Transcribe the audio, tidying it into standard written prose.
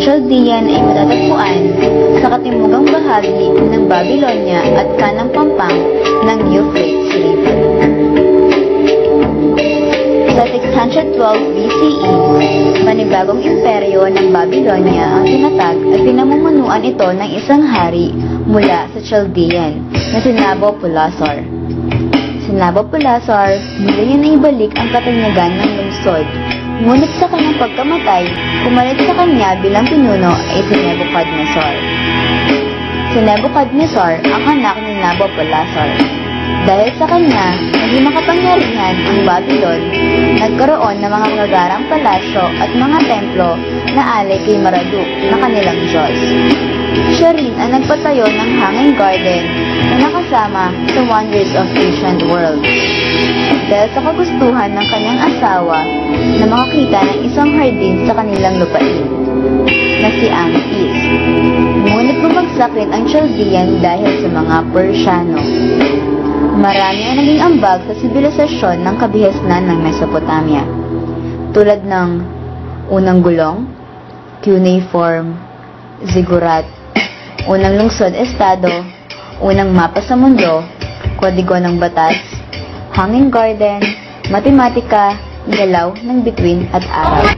Chaldean ay matatagpuan sa katimugang bahagi ng Babylonia at kanang pampang ng Euphrates River. Sa 612 BCE, panibagong imperyo ng Babylonia ang tinatag at pinamumunuan ito ng isang hari mula sa Chaldean na si Nabopolassar. Si Nabopolassar, muli niya na ibalik ang katanyagan ng lungsod, ngunit sa kanyang pagkamatay, pumalit sa kanya bilang pinuno ay si Nebuchadnezzar. Si Nebuchadnezzar ang anak ni Nabopolassar. Dahil sa kanya, naging makapangyarihan ang Babylon, nagkaroon ng mga magagarang palasyo at mga templo na alay kay Marduk na kanilang Diyos. Siya rin ang nagpatayo ng hanging garden na nakasama sa Wonders of Ancient World. Dahil sa kagustuhan ng kanyang asawa na makakita ng isang hardin sa kanilang lupain, na si Amphis. Ngunit bumagsak rin ang Chaldean dahil sa mga Persiano. Marami ang naging ambag sa sibilisasyon ng kabihasnan ng Mesopotamia, tulad ng unang gulong, cuneiform, ziggurat, unang lungsod-estado, unang mapa sa mundo, kodigo ng batas, hanging garden, matematika, galaw ng bituin at araw.